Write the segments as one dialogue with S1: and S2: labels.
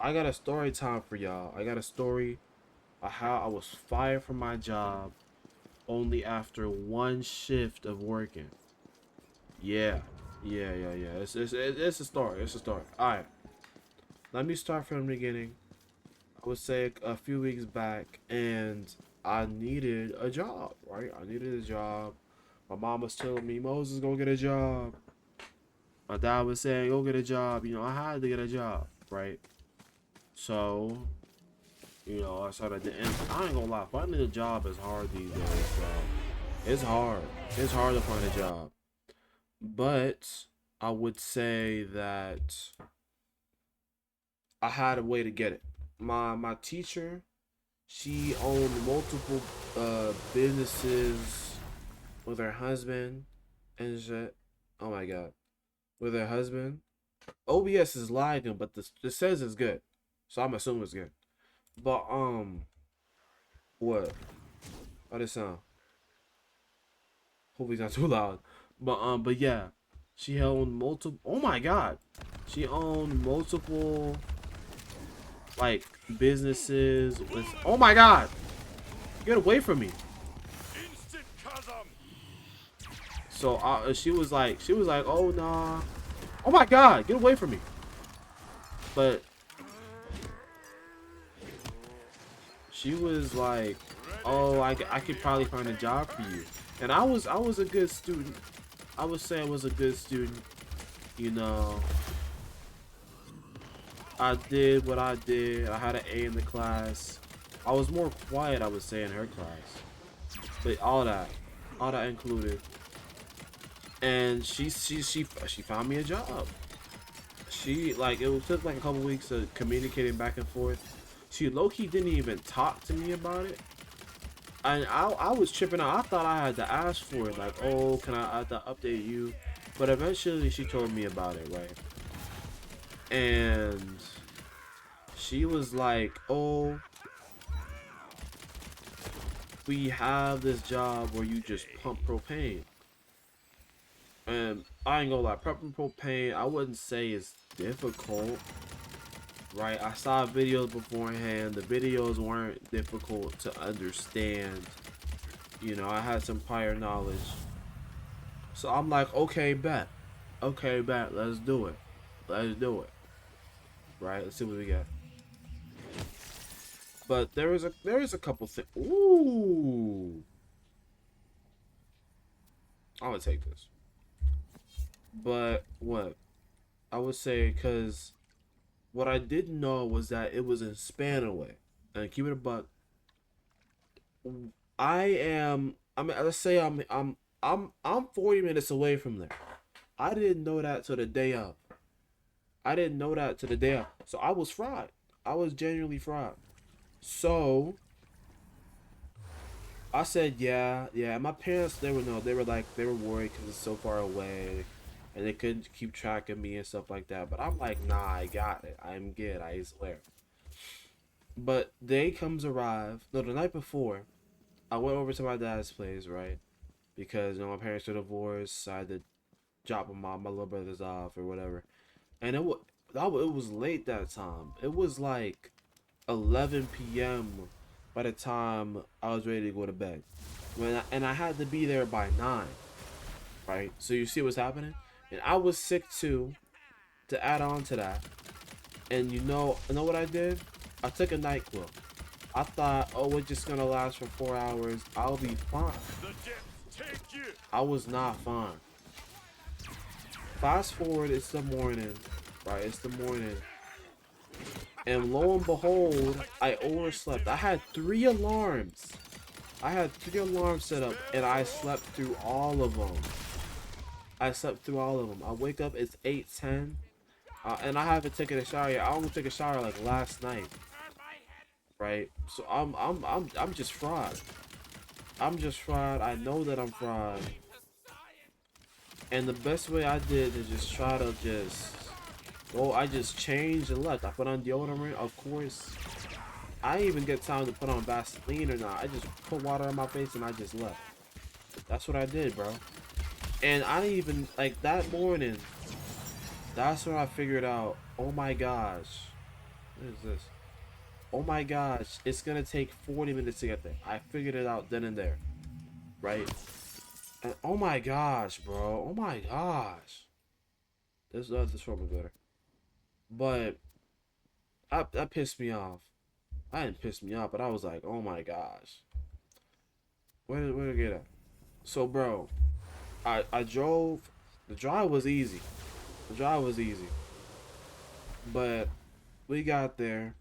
S1: I got a story time for y'all. I got a story of how I was fired from my job only after one shift of working. Yeah, yeah. It's a story. It's a story. All right, let me start from the beginning. I would say a few weeks back, and I needed a job. Right, I needed a job. My mom was telling me, Moses, go get a job. My dad was saying, go get a job. You know, I had to get a job. Right. So, you know, I started to, and I ain't gonna lie, finding a job is hard these days, bro. It's hard. It's hard to find a job. But I would say that I had a way to get it. My teacher, she owned multiple businesses with her husband and shit. Oh my god. With her husband. OBS is lagging, but this says it's good. So I'm assuming it's good. But what? How does it sound? Hopefully it's not too loud. But yeah. She owned multiple, oh my god. She owned multiple like businesses with, oh my god. Get away from me. So she was like, oh nah. Oh my god, get away from me. But she was like, oh, I could probably find a job for you. And I was a good student. I would say I was a good student. You know, I did what I did. I had an A in the class. I was more quiet, I would say, in her class. But all that included. And she found me a job. She like it took like a couple weeks of communicating back and forth. She low key didn't even talk to me about it. And I was tripping out. I thought I had to ask for it. Like, oh, can I have to update you? But eventually she told me about it, right? And she was like, oh, we have this job where you just pump propane. And I ain't gonna lie, pumping propane, I wouldn't say it's difficult. Right, I saw videos beforehand. The videos weren't difficult to understand. You know, I had some prior knowledge. So I'm like, okay, bet. Okay, bet. Let's do it. Let's do it. Right? Let's see what we got. But there is a couple things. Ooh. I would take this. But what? I would say because what I didn't know was that it was in Spanaway. And keep it a buck. I mean, let's say I'm 40 minutes away from there. I didn't know that till the day of. I didn't know that till the day of. So I was fried. I was genuinely fried. So I said, yeah, yeah. My parents, they were no, they were like, they were worried because it's so far away, and they couldn't keep track of me and stuff like that. But I'm like, nah, I got it. I'm good. I swear. But day comes arrive. No, the night before, I went over to my dad's place, right? Because you know my parents were divorced. So I had to drop my little brothers off or whatever. And it was late that time. It was like 11 p.m. by the time I was ready to go to bed. And I had to be there by 9, right? So you see what's happening? And I was sick too, to add on to that. And you know what I did? I took a NyQuil. I thought, oh, it's just gonna last for 4 hours. I'll be fine. I was not fine. Fast forward, it's the morning, right? It's the morning. And lo and behold, I overslept. I had 3 alarms. I had 3 alarms set up, and I slept through all of them. I slept through all of them. I wake up, it's 8:10, and I haven't taken a shower yet. I only took a shower like last night, right? So I'm just fried. I'm just fried. I know that I'm fried. And the best way I did is just try to just, well, I just changed and left. I put on deodorant, of course. I didn't even get time to put on Vaseline or not. I just put water on my face and I just left. That's what I did, bro. And I didn't even, like, that morning, that's when I figured out, oh my gosh, What is this? Oh my gosh, it's gonna take 40 minutes to get there. I figured it out then and there, right? And oh my gosh, bro. Oh my gosh. This one was better. But that pissed me off. I didn't piss me off, but I was like, oh my gosh. Where did I get at? So bro, I drove. The drive was easy. The drive was easy. But we got there.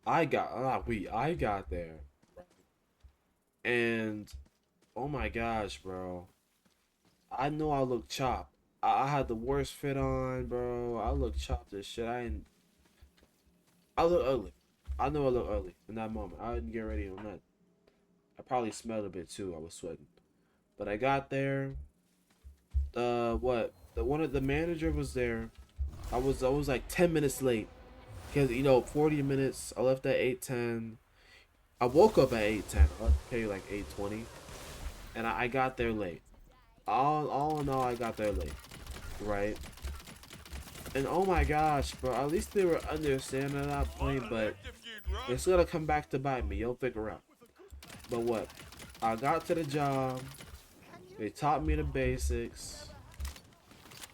S1: I got there. And oh my gosh, bro. I know I look chopped. I had the worst fit on, bro. I look chopped as shit. I look ugly. I know I look ugly in that moment. I didn't get ready on that. I probably smelled a bit too. I was sweating. But I got there. What? The one of the manager was there. I was like 10 minutes late. Cause 40 minutes. I left at 8:10. I woke up at 8:10. I left pay like 8:20, and I got there late. All in all, I got there late, right? And oh my gosh, bro. At least they were understanding at that point, but it's gonna come back to bite me. You'll figure out. But what? I got to the job. They taught me the basics.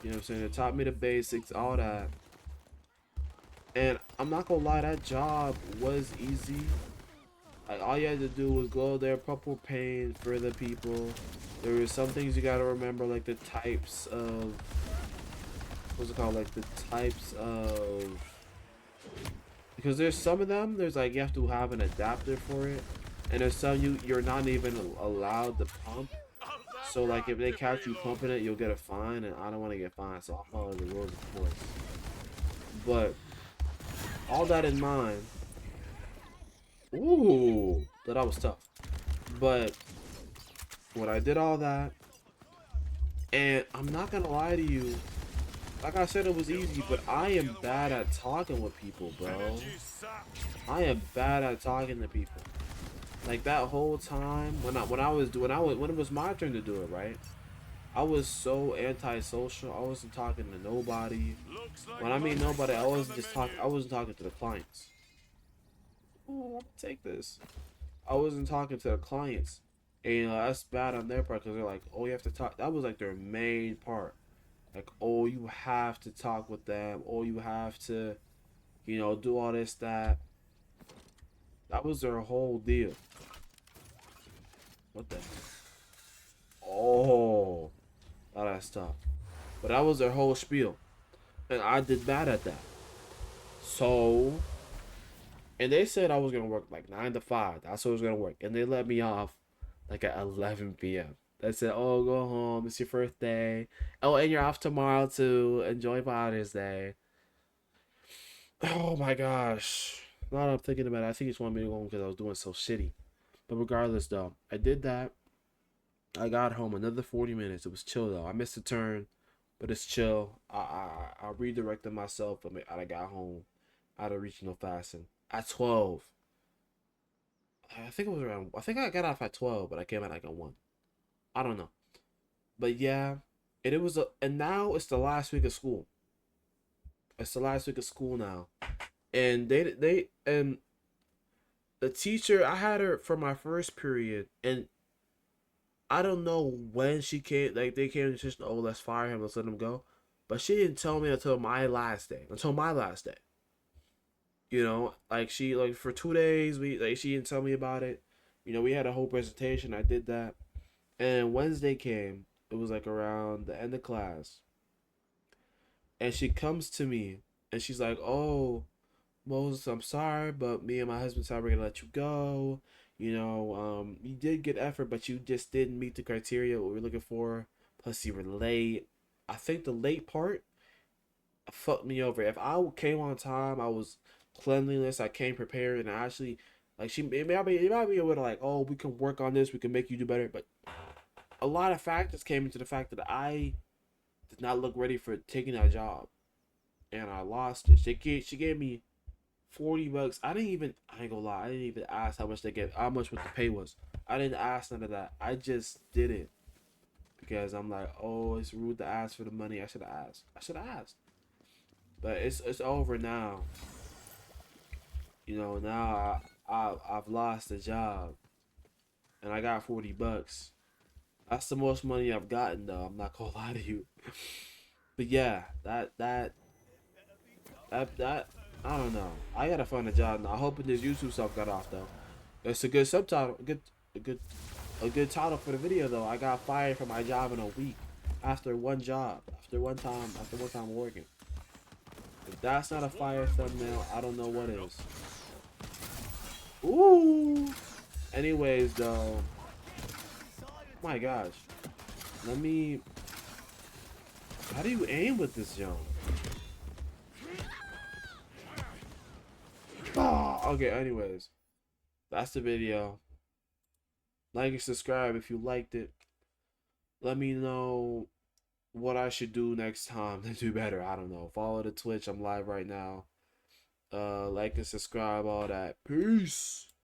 S1: You know what I'm saying? They taught me the basics, all that. And I'm not gonna lie, that job was easy. Like all you had to do was go there, purple paint for the people. There were some things you gotta remember, like the types of what's it called? Like the types of because there's some of them. There's like you have to have an adapter for it, and there's some you're not even allowed to pump. So like if they catch you pumping it, you'll get a fine, and I don't want to get fined, so I'll follow the rules, of course. But all that in mind, ooh, that was tough. But when I did all that, and I'm not gonna lie to you, like I said, it was easy, but I am bad at talking with people, bro. I am bad at talking to people. Like that whole time when it was my turn to do it, right? I was so antisocial. I wasn't talking to nobody. When I mean nobody, I wasn't talking to the clients. Oh, I'll take this. I wasn't talking to the clients, and that's bad on their part because they're like, "Oh, you have to talk." That was like their main part. Like, "Oh, you have to talk with them. Oh, you have to, do all this that." That was their whole deal. What the? Oh, all that stuff. But that was their whole spiel, and I did bad at that. So, and they said I was gonna work like 9 to 5. That's what was gonna work, and they let me off like at 11 p.m. They said, "Oh, go home. It's your first day. Oh, and you're off tomorrow to enjoy Father's Day." Oh my gosh. Now that I'm thinking about it, I think he just wanted me to go home because I was doing so shitty. But regardless, though, I did that. I got home another 40 minutes. It was chill though. I missed a turn, but it's chill. I redirected myself and I got home out of regional fasting at 12. I think it was around. I think I got off at 12, but I came out like at 1. I don't know. But yeah, and it was and now it's the last week of school. It's the last week of school now, and and the teacher I had her for my first period, and I don't know when she came. Like they came to just oh let's fire him, let's let him go, but she didn't tell me until my last day. Until my last day. Like she like for 2 days she didn't tell me about it. We had a whole presentation. I did that, and Wednesday came. It was like around the end of class, and she comes to me and she's like, "Oh, Moses, I'm sorry, but me and my husband said we're gonna let you go. You did get effort, but you just didn't meet the criteria what we're looking for. Plus, you were late. I think the late part fucked me over. If I came on time, I was cleanliness. I came prepared, and I actually like it might be able to like, oh, we can work on this. We can make you do better. But a lot of factors came into the fact that I did not look ready for taking that job, and I lost it. She gave me $40. I ain't gonna lie, I didn't even ask how much what the pay was. I didn't ask none of that. I just did it because I'm like, oh, it's rude to ask for the money. I should have asked. But it's over now. You know, now I've lost a job and I got 40 bucks. That's the most money I've gotten though. I'm not gonna lie to you. But yeah, that I don't know. I gotta find a job now. I hoping this YouTube stuff got off though. It's a good subtitle, a good title for the video though. I got fired from my job in a week after one job, after one time working. If that's not a fire thumbnail, I don't know what is. Ooh. Anyways though, my gosh. Let me. How do you aim with this jump? Oh, okay. Anyways, that's the video. Like and subscribe if you liked it. Let me know what I should do next time to do better. I don't know. Follow the Twitch. I'm live right now. Like and subscribe, all that. Peace.